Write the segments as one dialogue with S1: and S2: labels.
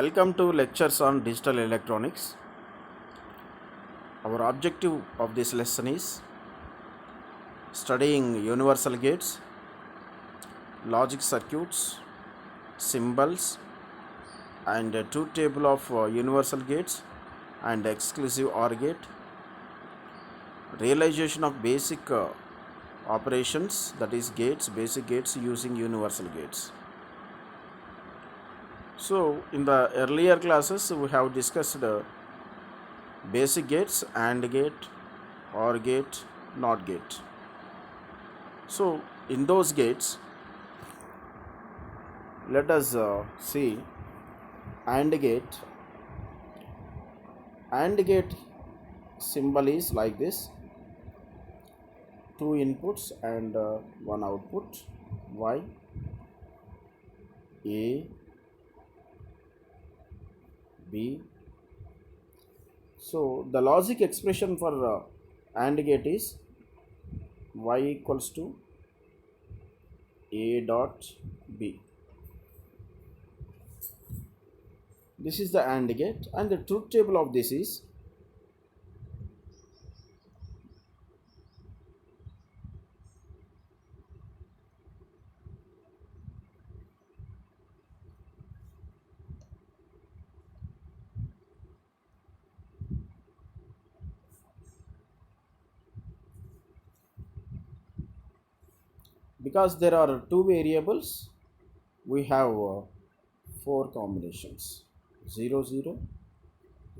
S1: Welcome to lectures on digital electronics. Our objective of this lesson is studying universal gates, logic circuits, symbols, and a truth table of universal gates and exclusive OR gate, realization of basic operations, that is gates, basic gates using universal gates. So in the earlier classes we have discussed basic gates, AND gate, OR gate, NOT gate. So in those gates, let us see AND gate. AND gate symbol is like this: two inputs and one output, Y, A, B. So the logic expression for AND gate is Y equals to A dot B. This is the AND gate, and the truth table of this is because there are two variables, we have four combinations: 0 0,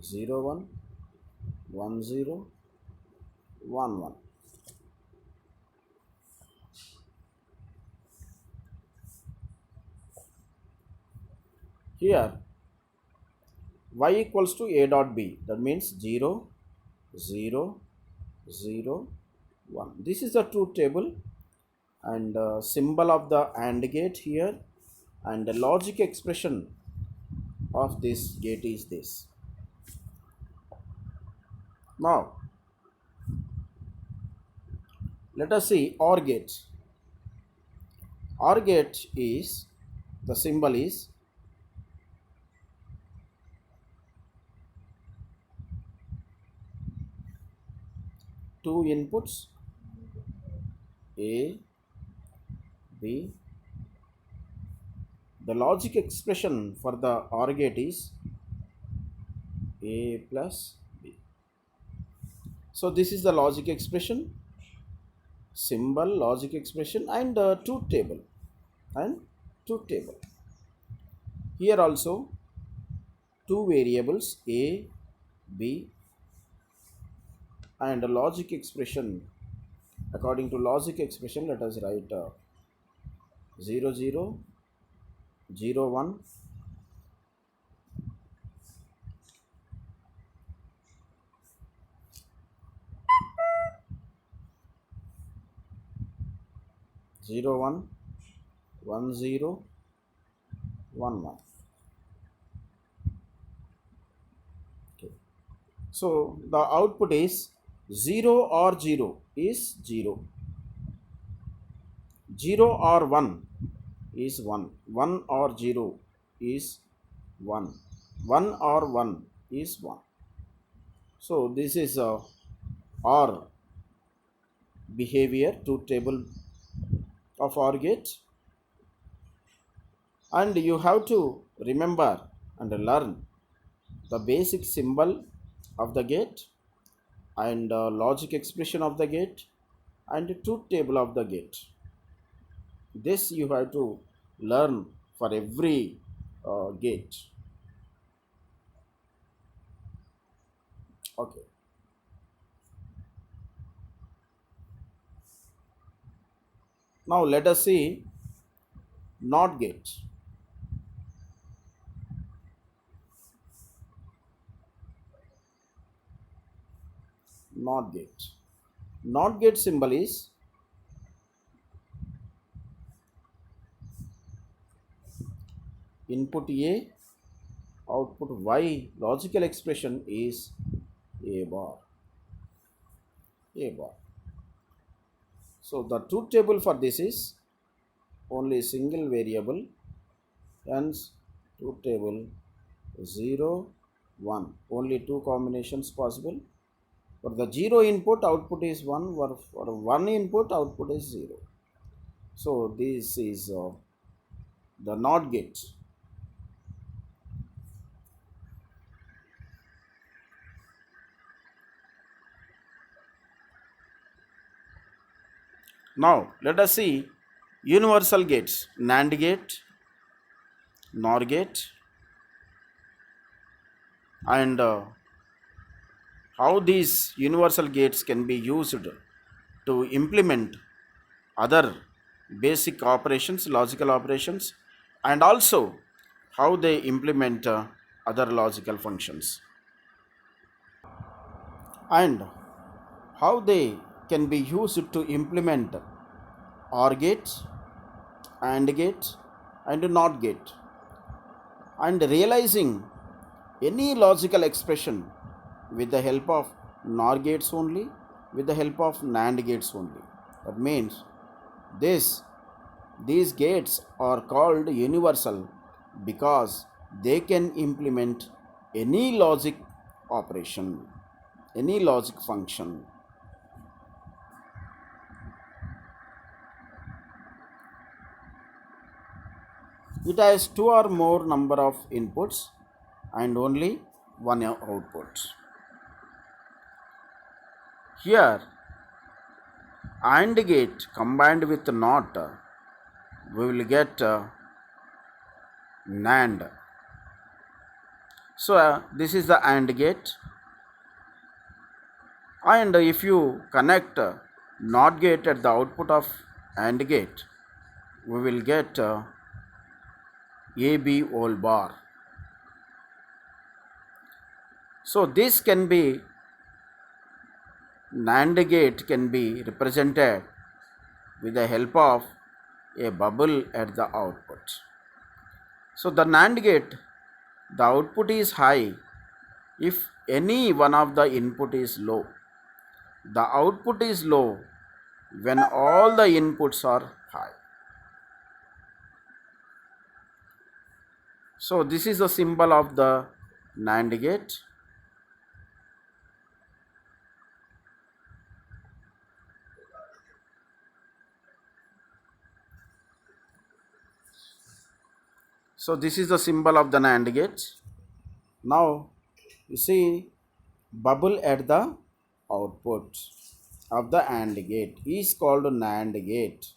S1: 0 1, 1 0, 1 1. Here Y equals to A dot B, that means 0 0 0 1. This is the truth table, and symbol of the AND gate here, and the logic expression of this gate is this. Now let us see OR gate. OR gate is, the symbol is two inputs A, B. The logic expression for the OR gate is A plus B. So this is the logic expression, symbol, logic expression, and truth table. Here also two variables A, B, and a logic expression. According to logic expression, let us write 0 0, 0 1, 0 1, 1 0, 1 1. Okay. So the output is 0 or 0 is 0, 0 or 1 is 1, 1 or 0 is 1, 1 or 1 is 1. So this is OR behavior, truth table of OR gate, and you have to remember and learn the basic symbol of the gate, and logic expression of the gate, and truth table of the gate. This you have to learn for every gate. Okay. Now let us see NOT gate. NOT gate. NOT gate symbol is input A, output Y. Logical expression is A bar. A bar. So the truth table for this is only single variable, hence truth table 0, 1. Only two combinations possible. For the 0 input, output is 1. For 1 input, output is 0. So this is the NOT gate. Now let us see universal gates: NAND gate, NOR gate, and how these universal gates can be used to implement other basic operations, logical operations, and also how they implement other logical functions, and how they can be used to implement OR gate, AND gate, and NOT gate, and realizing any logical expression with the help of NOR gates only, with the help of NAND gates only. That means this these gates are called universal because they can implement any logic operation, any logic function. It has two or more number of inputs and only one output. Here, AND gate combined with NOT, we will get NAND. So this is the AND gate, and if you connect NOT gate at the output of AND gate, we will get AB whole bar. So this can be NAND gate can be represented with the help of a bubble at the output. So the NAND gate, the output is high if any one of the input is low. The output is low when all the inputs are high. So this is the symbol of the NAND gate. So this is the symbol of the NAND gate. Now you see bubble at the output of the AND gate is called NAND gate,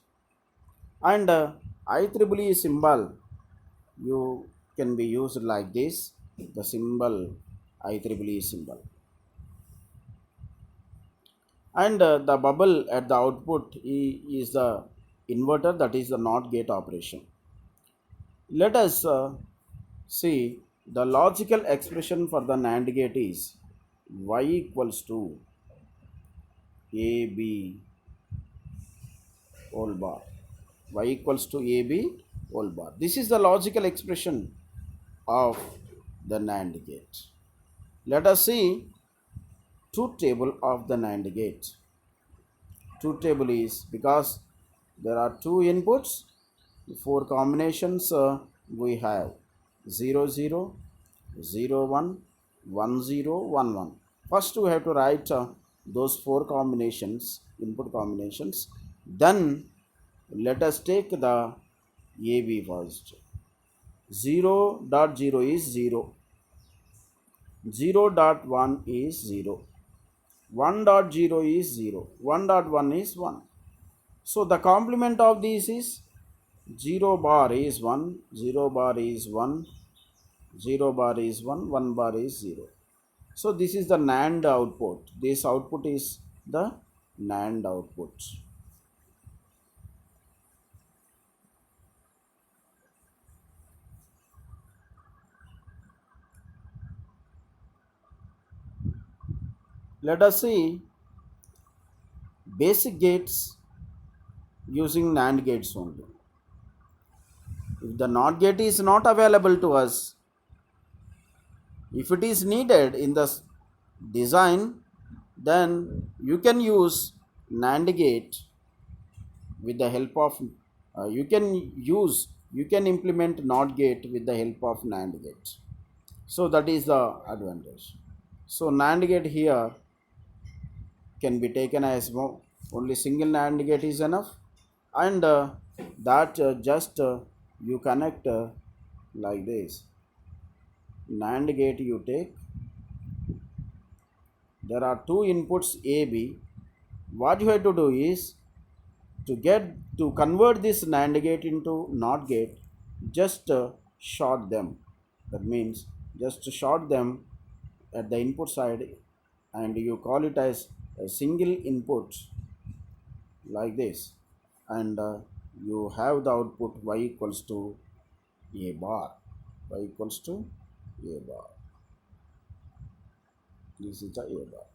S1: and IEEE symbol you can be used like this, the symbol IEEE symbol, and the bubble at the output is the inverter, that is the NOT gate operation. Let us see the logical expression for the NAND gate is y equals to AB whole bar. Y equals to AB whole bar. This is the logical expression of the NAND gate. Let us see truth table of the NAND gate. Truth table is because there are two inputs, four combinations we have 0 0, 0 1, 1 0, 1 1. First we have to write those four combinations, input combinations. Then let us take the AB first. 0.0 is 0, 0.1 is 0, 1.0 is 0, 1.1 is 1. So the complement of these is 0 bar is 1, 0 bar is 1, 0 bar is 1, 1 bar is 0. So this is the NAND output. This output is the NAND output. Let us see basic gates using NAND gates only. If the NOT gate is not available to us, if it is needed in the design, then you can use NAND gate with the help of you can implement NOT gate with the help of NAND gate. So that is the advantage. So NAND gate here can be taken as only single NAND gate is enough, and that just you connect like this. NAND gate you take, there are two inputs A B. What you have to do is to convert this NAND gate into NOT gate, just short them. That means just short them at the input side, and you call it as a single input like this, and you have the output y equals to a bar. Y equals to a bar. This is the a bar.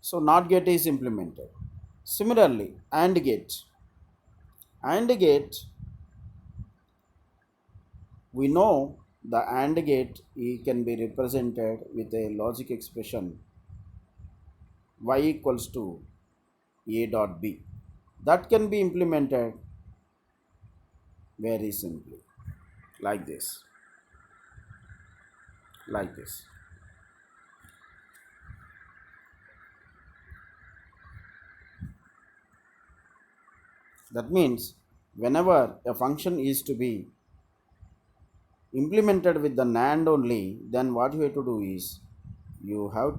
S1: So NOT gate is implemented. Similarly, AND gate. AND gate, we know the AND gate can be represented with a logic expression y equals to a dot b. That can be implemented very simply like this, like this. That means whenever a function is to be implemented with the NAND only, then what you have to do is you have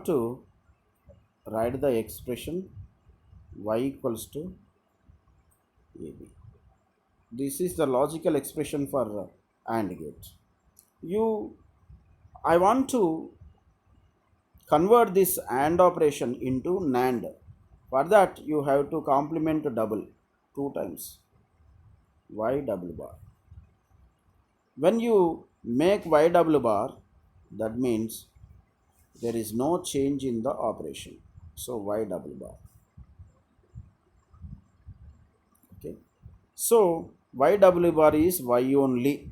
S1: to write the expression y equals to ab. This is the logical expression for AND gate. You, I want to convert this AND operation into NAND. For that, you have to complement double two times y double bar. When you make y double bar, that means there is no change in the operation. So y double bar. Okay. So y double bar is y only,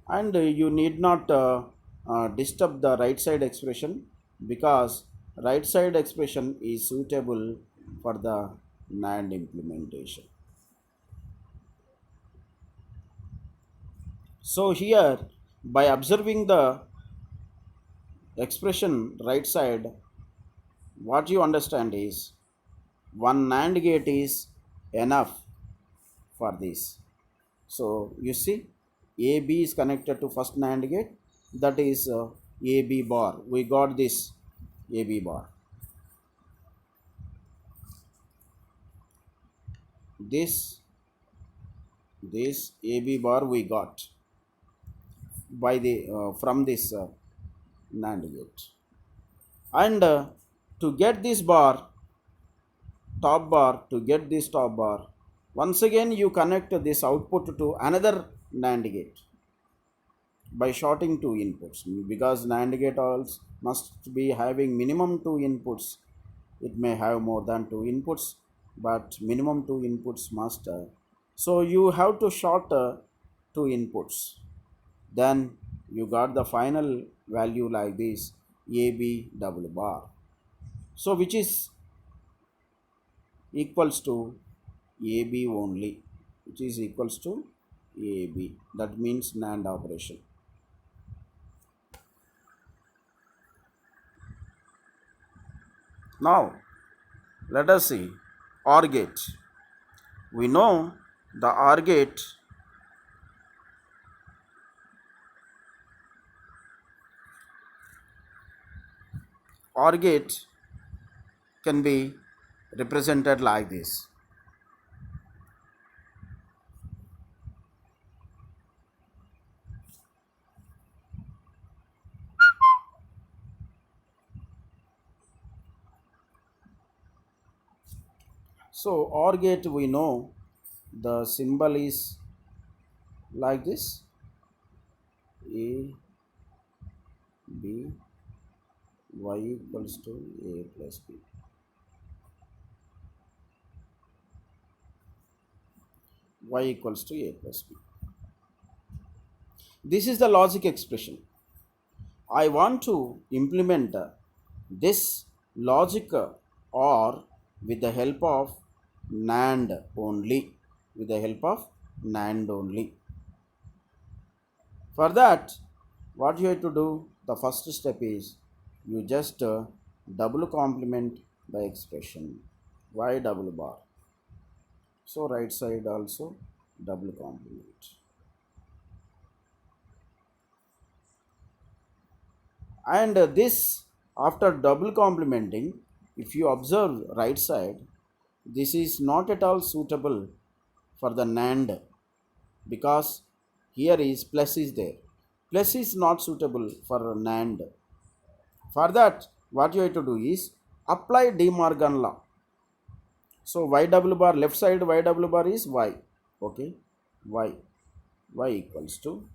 S1: and you need not disturb the right side expression, because right side expression is suitable for the NAND implementation. So here, by observing the expression right side, what you understand is one NAND gate is enough for this. So you see, AB is connected to first NAND gate, that is AB bar. We got this AB bar. This AB bar we got by the from this NAND gate, and to get this bar, top bar, to get this top bar, once again you connect this output to another NAND gate by shorting two inputs, because NAND gate also must be having minimum two inputs. It may have more than two inputs, but minimum two inputs must. So you have to short two inputs. Then you got the final value like this, AB double bar. So which is equals to AB only, which is equals to AB. That means NAND operation. Now let us see OR gate. We know the OR gate can be represented like this. So OR gate, we know the symbol is like this, A B y equals to A plus B. y equals to a plus b. This is the logic expression. I want to implement this logic or with the help of NAND only. With the help of NAND only. For that, what you have to do, the first step is you just double complement the expression y double bar. So right side also double complement. And this after double complementing, if you observe right side, this is not at all suitable for the NAND because here is plus is there. Plus is not suitable for NAND. For that, what you have to do is apply De Morgan law. So y double bar, left side y double bar is y. Okay, y equals to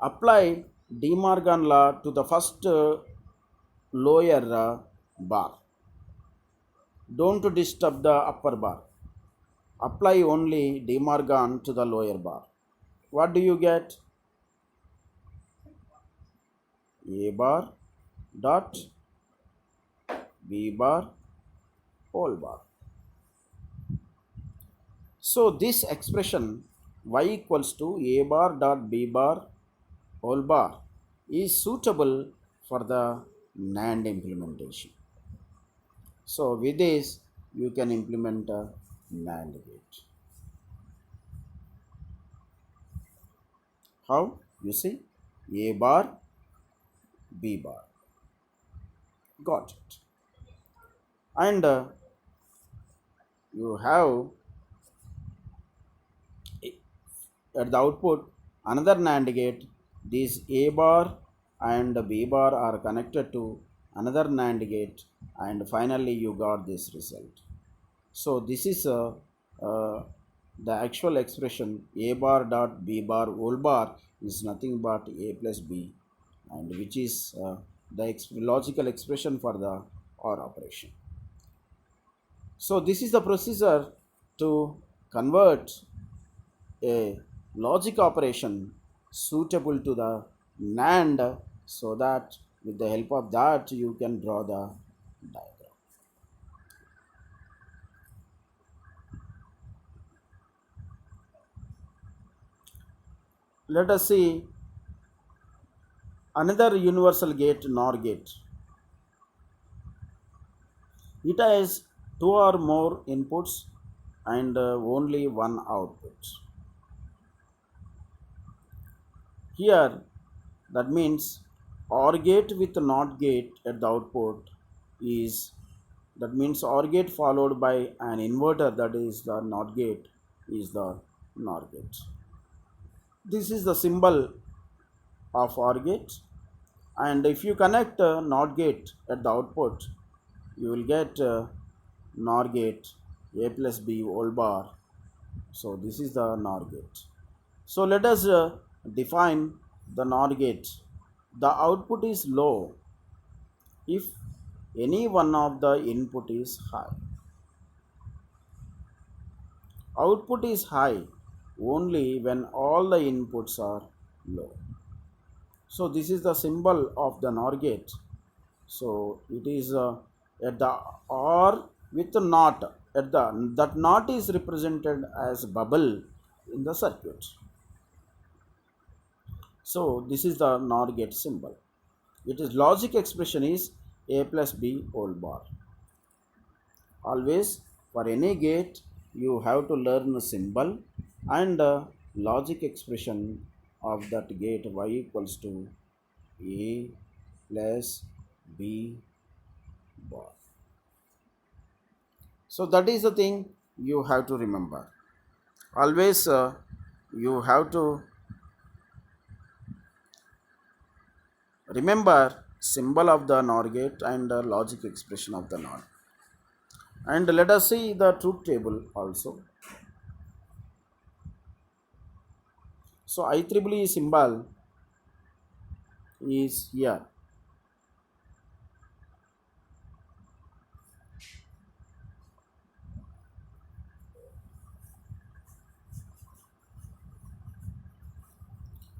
S1: apply De Morgan law to the first lower bar. Don't disturb the upper bar. Apply only De Morgan to the lower bar. What do you get? A bar dot B bar whole bar. So this expression y equals to a bar dot b bar whole bar is suitable for the NAND implementation. So with this you can implement a NAND gate. How? You see, a bar b bar. Got it. And you have at the output another NAND gate. These A bar and B bar are connected to another NAND gate, and finally you got this result. So this is the actual expression A bar dot B bar whole bar is nothing but A plus B, and which is the logical expression for the OR operation. So this is the procedure to convert a logic operation suitable to the NAND, so that with the help of that you can draw the diagram. Let us see another universal gate, NOR gate. It has two or more inputs and only one output. Here, that means OR gate with NOT gate at the output is, that means OR gate followed by an inverter, that is the NOT gate, is the NOR gate. This is the symbol of OR gate, and if you connect NOT gate at the output, you will get NOR gate A plus B whole bar. So this is the NOR gate. So let us define the NOR gate. The output is low if any one of the input is high. Output is high only when all the inputs are low. So this is the symbol of the NOR gate. So it is at the OR with the NOT. At the that NOT is represented as bubble in the circuit. So this is the NOR gate symbol. It is logic expression is A plus B whole bar. Always for any gate you have to learn the symbol and logic expression of that gate y equals to A plus B bar. So that is the thing you have to remember. Always you have to remember symbol of the NOR gate and logic expression of the NOR. And let us see the truth table also. So IEEE symbol is here.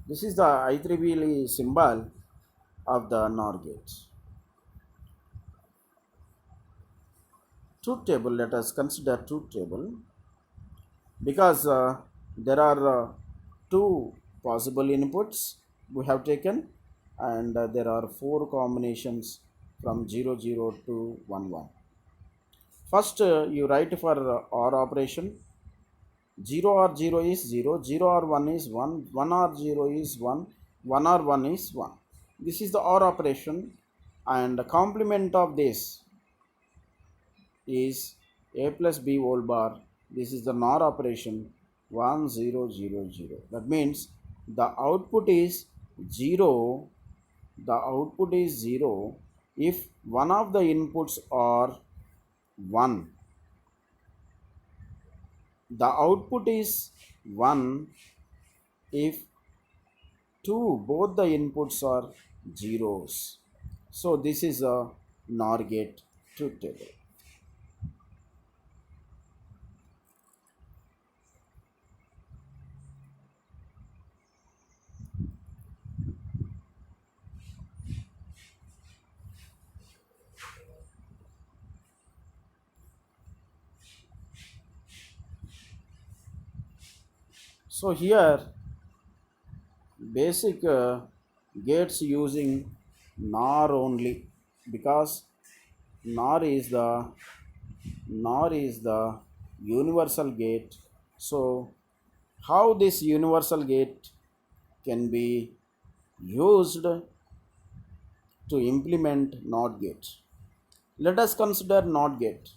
S1: This is the IEEE symbol of the NOR gate. Truth table, let us consider truth table because there are two possible inputs we have taken, and there are four combinations from 00 to 11. First, you write for OR operation. 0 or 0 is 0, 0 or 1 is 1, 1 or 0 is 1, 1 or 1 is 1. This is the OR operation, and the complement of this is a plus b whole bar. This is the NOR operation 1 0 0 0. That means the output is 0. The output is 0 if one of the inputs are 1. The output is 1 if both the inputs are zeros. So this is a NOR gate truth table. So here basic gates using NOR only, because NOR is the NOR is the universal gate. So how this universal gate can be used to implement NOT gate? Let us consider NOT gate.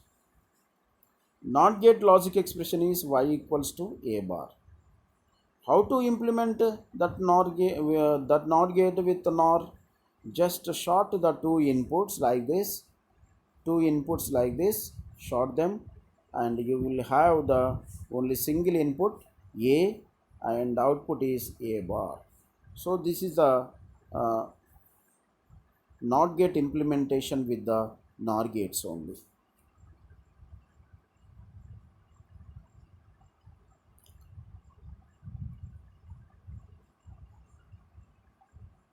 S1: NOT gate logic expression is y equals to a bar. How to implement that NOT gate with NOR? Just short the two inputs like this, short them, and you will have the only single input a, and output is a bar. So this is the uh, NOT gate implementation with the NOR gates only.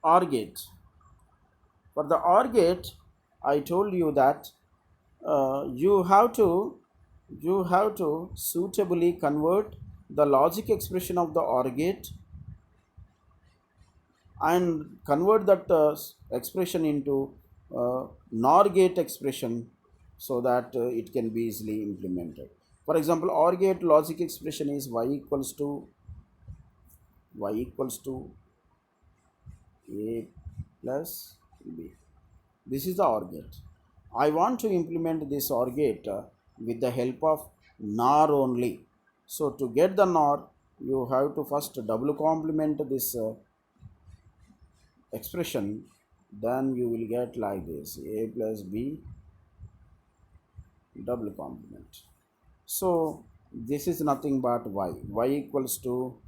S1: OR gate. For the OR gate, I told you that you have to suitably convert the logic expression of the OR gate and convert that expression into NOR gate expression, so that it can be easily implemented. For example, OR gate logic expression is y equals to a plus b. This is the OR gate. I want to implement this OR gate with the help of NOR only. So to get the NOR, you have to first double complement this expression. Then you will get like this: a plus b double complement. So this is nothing but y equals to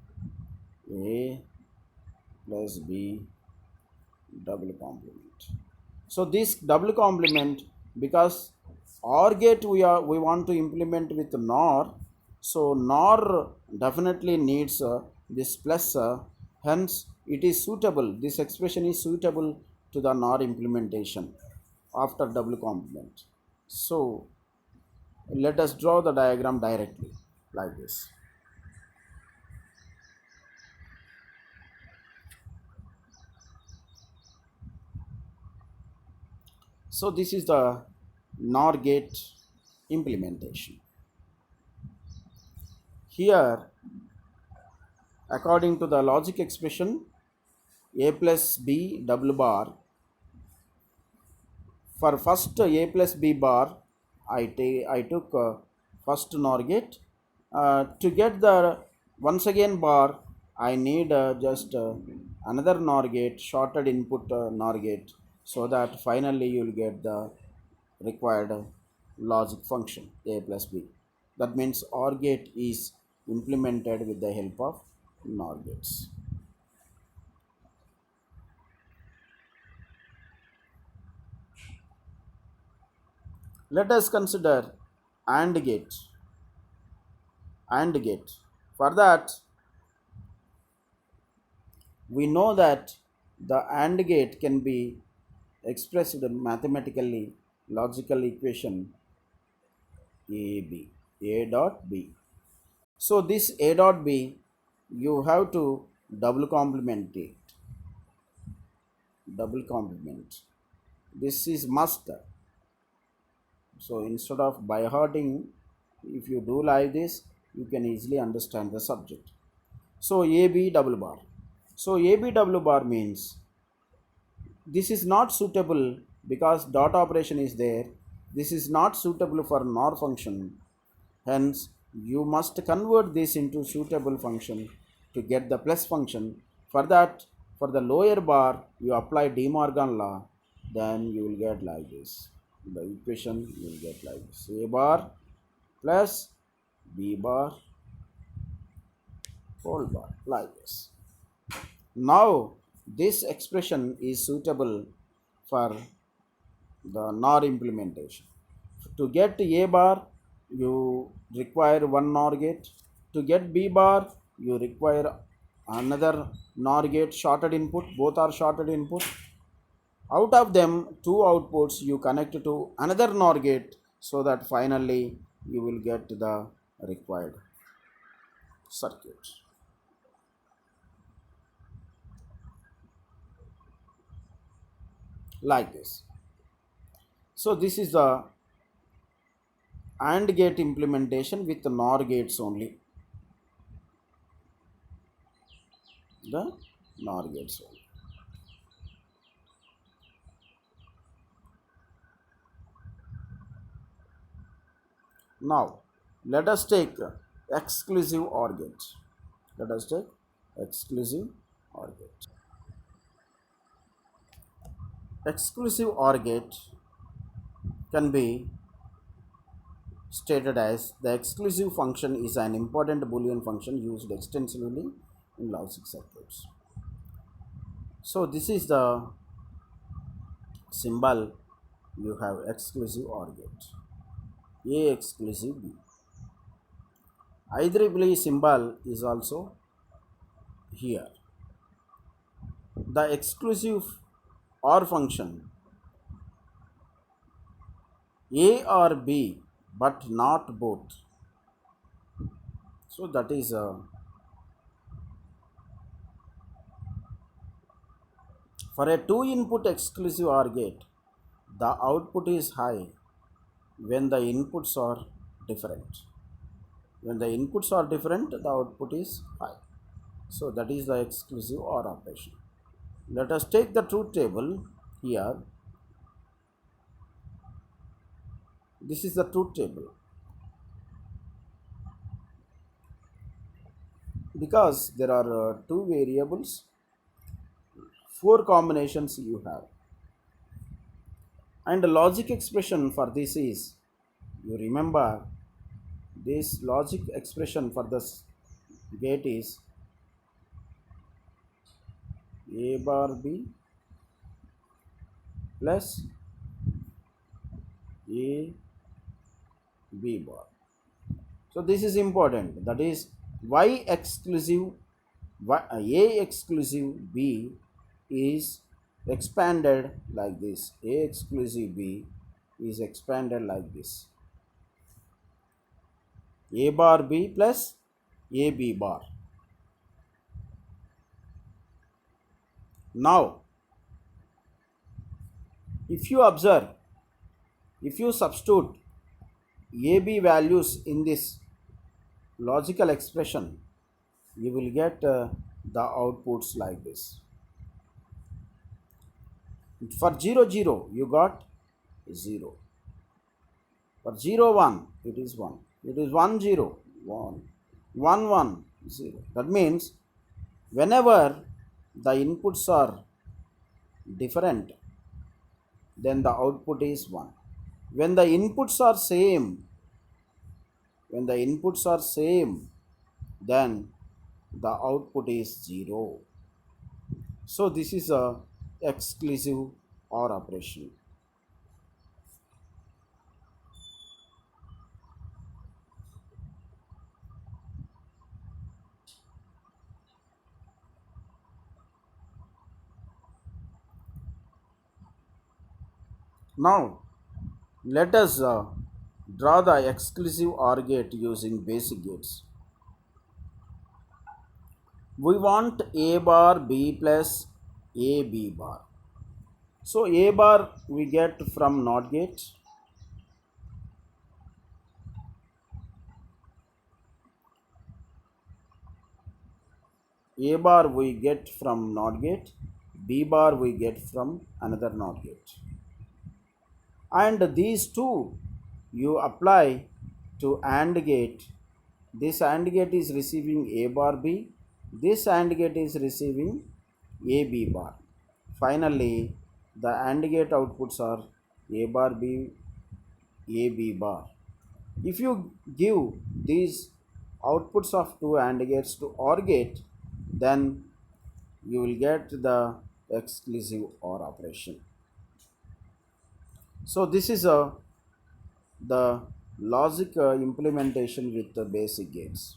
S1: a plus b double complement. So this double complement, because OR gate we want to implement with NOR, so NOR definitely needs this plus, hence it is suitable, this expression is suitable to the NOR implementation after double complement. So let us draw the diagram directly like this. So this is the NOR gate implementation. Here, according to the logic expression, a plus b double bar, for first a plus b bar, I took first NOR gate. To get the once again bar, I need just another NOR gate, shorted input NOR gate, so that finally you will get the required logic function a plus b. That means OR gate is implemented with the help of NOR gates. Let us consider AND gate. AND gate. For that, We know that the AND gate can be expressed mathematically, logical equation AB, A dot B. So this A dot B, you have to double complement it, double complement. This is must. So instead of by hearting, if you do like this, you can easily understand the subject. So AB double bar. So AB double bar means this is not suitable because dot operation is there. This is not suitable for NOR function. Hence, you must convert this into suitable function to get the plus function. For that, for the lower bar, you apply De Morgan law, then you will get like this. The equation you will get like this. A bar plus B bar whole bar like this. Now, this expression is suitable for the NOR implementation. To get A bar, you require one NOR gate. To get B bar, you require another NOR gate, shorted input. Both are shorted input. Out of them, two outputs you connect to another NOR gate so that finally you will get the required circuit. Like this. So this is the AND gate implementation with the NOR gates only. The NOR gates only. Now, let us take exclusive OR gate. Let us take exclusive OR gate. Exclusive OR gate can be stated as the exclusive function is an important Boolean function used extensively in logic circuits. So this is the symbol you have exclusive OR gate. A exclusive B. IEEE symbol is also here. The exclusive OR function A or B but not both. So that is for a two input exclusive OR gate, the output is high when the inputs are different. When the inputs are different, the output is high. So that is the exclusive OR operation. Let us take the truth table here. This is the truth table. Because there are two variables, four combinations you have. And the logic expression for this is, you remember, this logic expression for this gate is A bar B plus A B bar. So this is important. That is Y exclusive A exclusive B is expanded like this. A exclusive B is expanded like this. A bar B plus A B bar. Now, if you observe, if you substitute AB values in this logical expression, you will get the outputs like this. For 0 0, you got 0. For 0 1, it is 1. It is 1 0, 1. 1 1, 0. That means whenever the inputs are different, then the output is 1. When the inputs are same, then the output is 0. So this is a exclusive OR operation. Now let us draw the exclusive OR gate using basic gates. We want A bar B plus A B bar. So A bar we get from NOT gate, A bar we get from NOT gate, B bar we get from another NOT gate. And these two you apply to AND gate. This AND gate is receiving A bar B, this AND gate is receiving A B bar. Finally, the AND gate outputs are A bar B, A B bar. If you give these outputs of two AND gates to OR gate, then you will get the exclusive OR operation. So this is the logic implementation with the basic gates.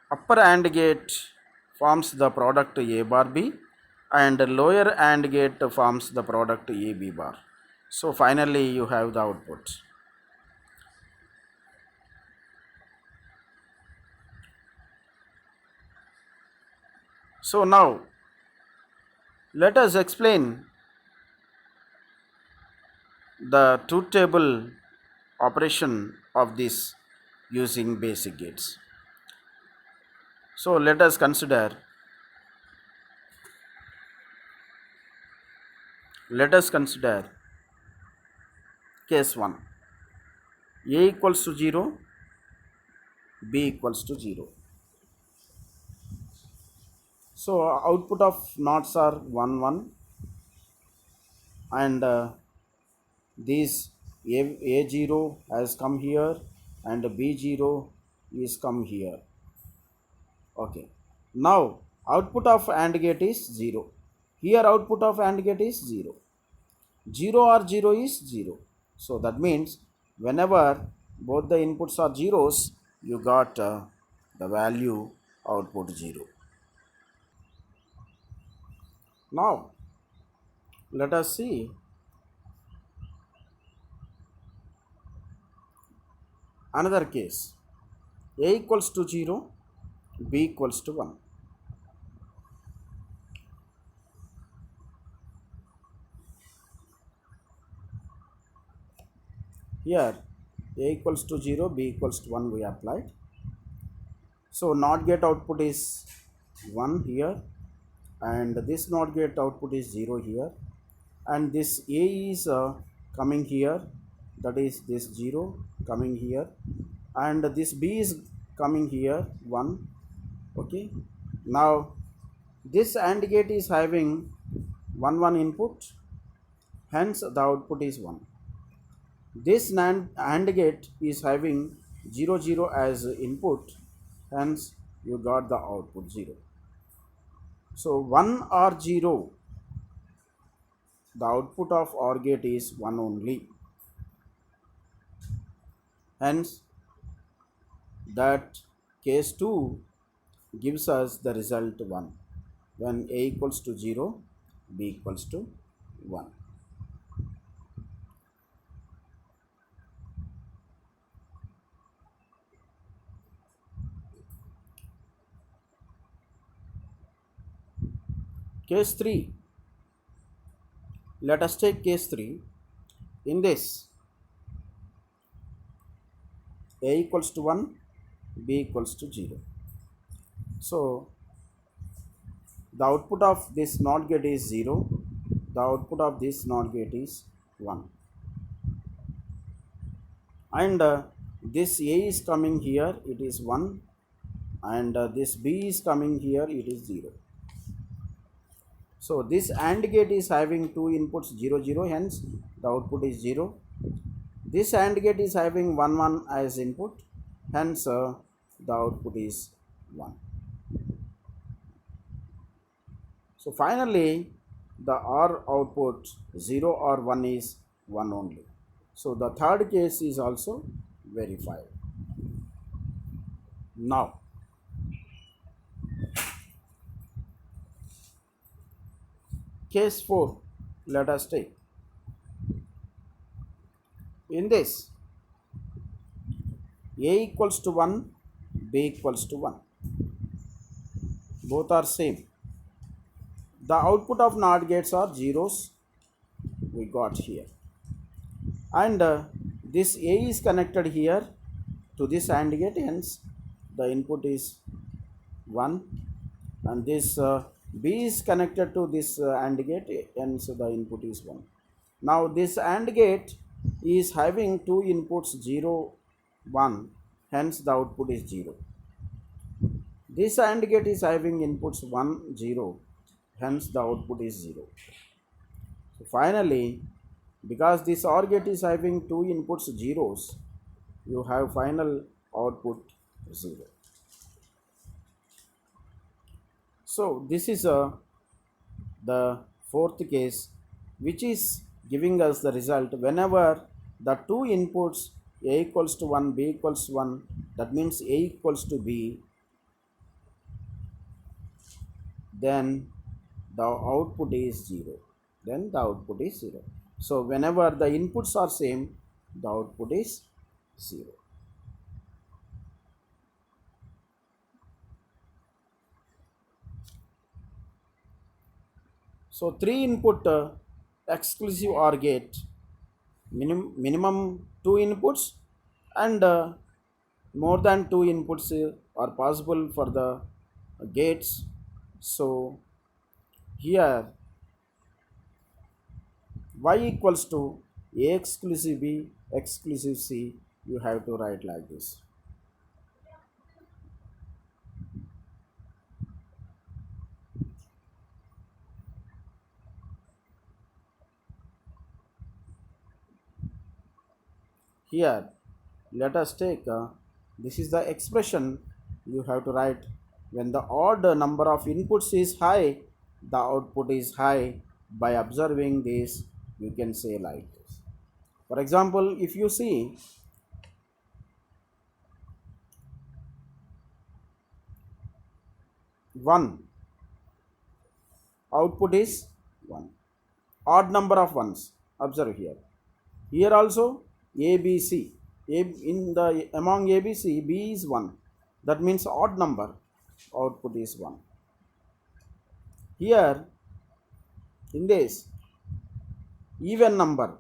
S1: Upper AND gate forms the product A bar B and lower AND gate forms the product A B bar. So finally you have the output. So now let us explain the truth table operation of this using basic gates. So let us consider case 1. A equals to 0, B equals to 0. So output of knots are 1 1 and this A0 has come here and B0 is come here. Okay. Now output of AND gate is 0. Here output of AND gate is 0. 0 or 0 is 0. So that means whenever both the inputs are zeros, you got the value output 0. Now let us see another case. A equals to 0, B equals to 1. Here A equals to 0, B equals to 1 we applied. So NOT gate output is 1 here and this NOT gate output is 0 here, and this A is coming here, that is this 0 coming here, and this B is coming here 1. Okay. Now this AND gate is having 1 1 input, hence the output is 1. This AND gate is having 0 0 as input, hence you got the output 0. So 1 or 0, the output of OR gate is 1 only. Hence that case 2 gives us the result 1 when A equals to 0, B equals to 1. Case 3. Let us take case 3. In this, A equals to 1, B equals to 0. So the output of this NOT gate is 0, the output of this NOT gate is 1. And this A is coming here, it is 1, and this B is coming here, it is 0. So this AND gate is having two inputs 0 0, hence the output is 0. This AND gate is having 1 1 as input, hence the output is 1. So finally the OR output 0 or 1 is 1 only. So the third case is also verified. Now Case 4, let us take. In this, A equals to 1, B equals to 1. Both are same. The output of NOT gates are zeros we got here. And this A is connected here to this AND gate, hence the input is 1. And this B is connected to this AND gate, hence the input is 1. Now this AND gate is having two inputs 0, 1, hence the output is 0. This AND gate is having inputs 1, 0, hence the output is 0. So finally, because this OR gate is having two inputs zeros, you have final output 0. So this is the fourth case, which is giving us the result whenever the two inputs A equals to 1, B equals 1, that means A equals to B, then the output is 0. Then the output is 0. So whenever the inputs are same, the output is 0. So 3 input exclusive OR gate, minimum 2 inputs, and more than 2 inputs are possible for the gates. So here y equals to A exclusive B exclusive C, you have to write like this. Here let us take this is the expression you have to write. When the odd number of inputs is high, the output is high. By observing this, you can say like this. For example, if you see 1, output is 1. Odd number of ones, observe here. Here also A, B, C. In the among A, B, C, B is 1. That means odd number, output is 1. Here in this even number,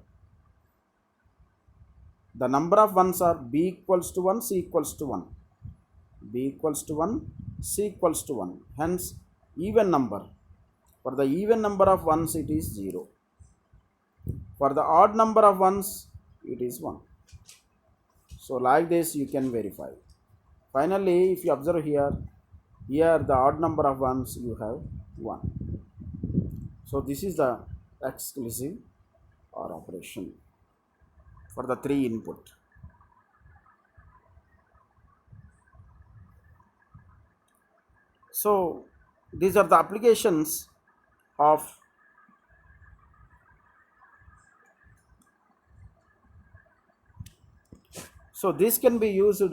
S1: the number of ones are B equals to 1, C equals to 1. B equals to 1, C equals to 1. Hence even number. For the even number of ones it is 0. For the odd number of ones it is 1. So like this you can verify. Finally, if you observe here the odd number of ones you have 1. So this is the exclusive OR operation for the 3 input. So these are the applications of so this can be used in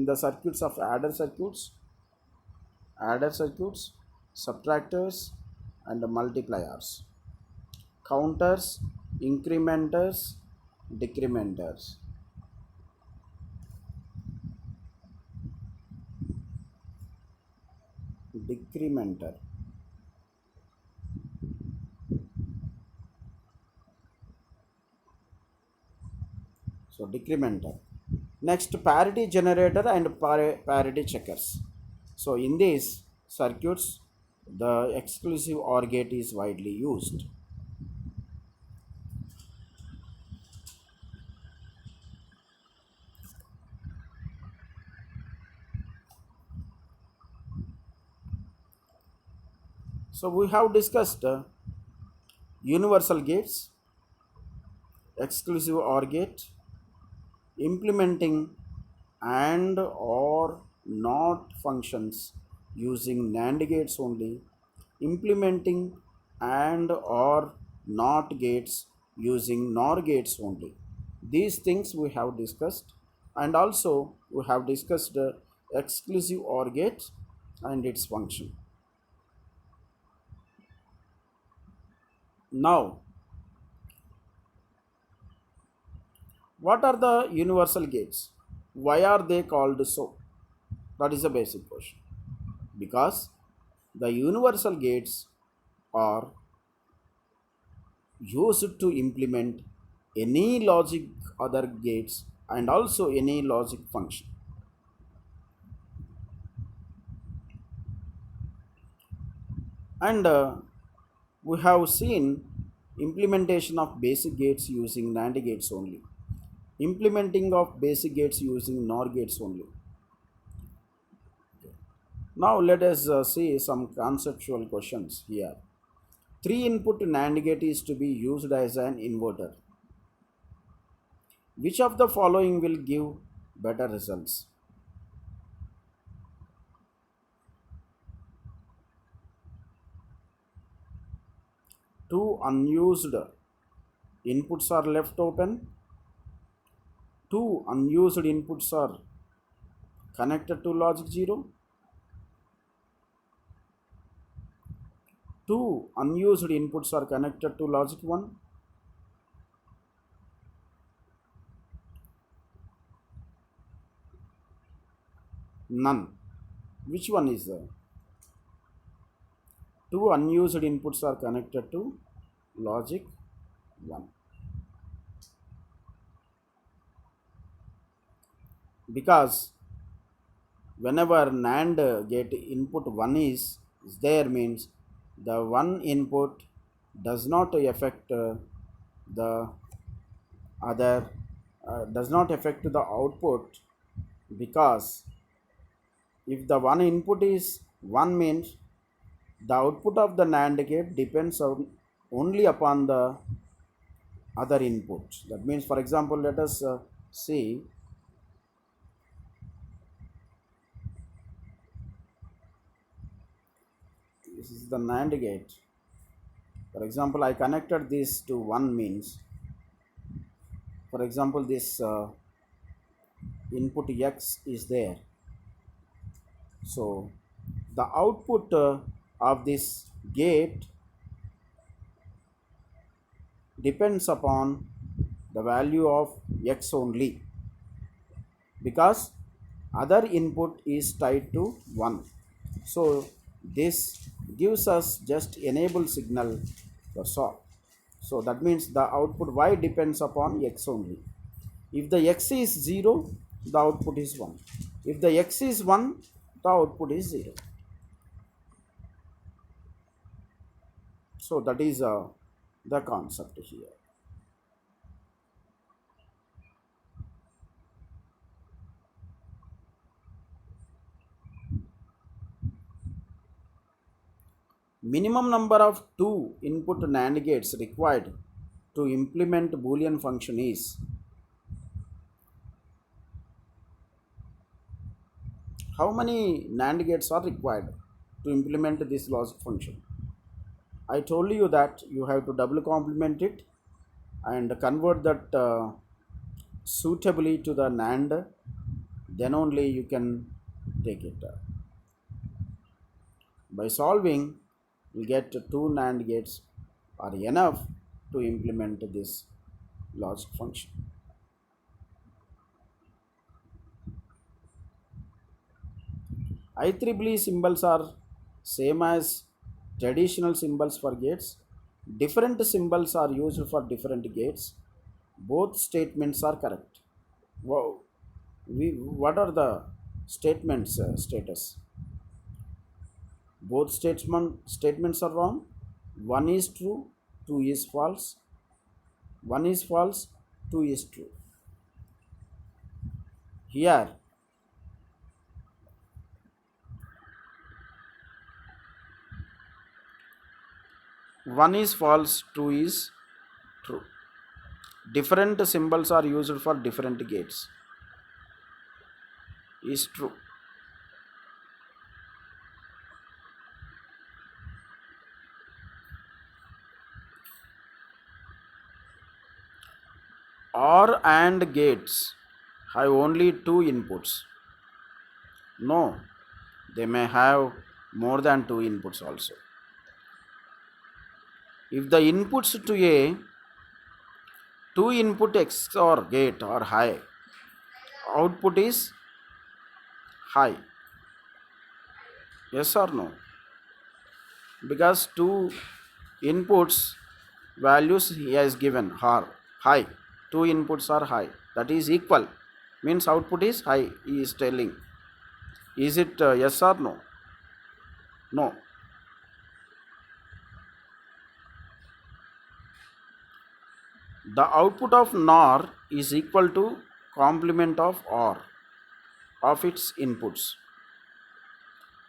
S1: the circuits of adder circuits, subtractors, and multipliers, counters, incrementers, decrementers. Decrementer. So decrementer. Next, parity generator and parity checkers. So in these circuits, the exclusive OR gate is widely used. So we have discussed universal gates, exclusive OR gate, implementing AND or NOT functions using NAND gates only, implementing AND or NOT gates using NOR gates only. These things we have discussed, and also we have discussed exclusive OR gate and its function. Now, what are the universal gates? Why are they called so? That is a basic question. Because the universal gates are used to implement any logic other gates and also any logic function. And we have seen implementation of basic gates using NAND gates only. Implementing of basic gates using NOR gates only. Now let us see some conceptual questions here. Three input NAND gate is to be used as an inverter. Which of the following will give better results? Two unused inputs are left open. Two unused inputs are connected to logic 0. Two unused inputs are connected to logic 1. None. Which one is there? Two unused inputs are connected to logic 1. Because whenever NAND gate input 1 is there means the one input does not affect the other does not affect the output, because if the one input is 1 means the output of the NAND gate depends on only upon the other input. That means, for example, let us see this is the NAND gate. For example, I connected this to 1 means, for example, this input X is there. So the output of this gate depends upon the value of X only, because other input is tied to 1. So this gives us just enable signal, that's all. So that means the output Y depends upon X only. If the X is 0, the output is 1. If the X is 1, the output is 0. So that is the concept here. Minimum number of two input NAND gates required to implement Boolean function is, how many NAND gates are required to implement this logic function? I told you that you have to double complement it and convert that suitably to the NAND, then only you can take it. By solving, you get two NAND gates are enough to implement this logic function. IEEE symbols are same as traditional symbols for gates. Different symbols are used for different gates. Both statements are correct. Wow. What are the statements status? Both statements are wrong. One is true, two is false. One is false, two is true. Here, one is false, two is true. Different symbols are used for different gates. Is true. OR AND gates have only two inputs. No, they may have more than two inputs also. If the inputs to a two input XOR gate are high, output is high. Yes or no? Because two inputs values he has given are high. Two inputs are high. That is equal. Means output is high. He is telling. Is it yes or no? No. The output of NOR is equal to complement of OR of its inputs.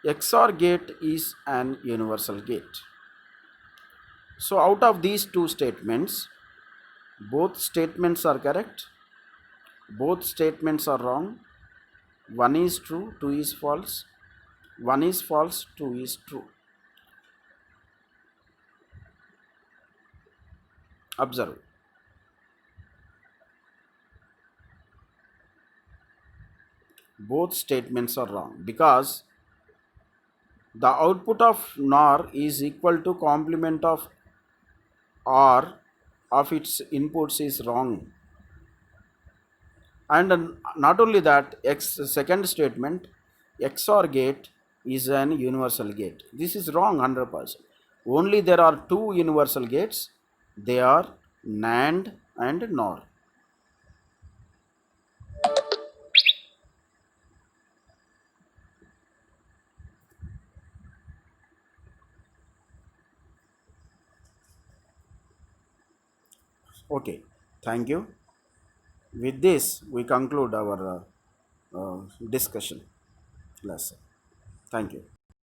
S1: XOR gate is an universal gate. So out of these two statements, both statements are correct, both statements are wrong. One is true, two is false. One is false, two is true. Observe. Both statements are wrong because the output of NOR is equal to complement of OR of its inputs is wrong. And not only that, second statement, XOR gate is an universal gate. This is wrong 100%. Only there are two universal gates. They are NAND and NOR. Okay, thank you. With this, we conclude our discussion lesson. Thank you.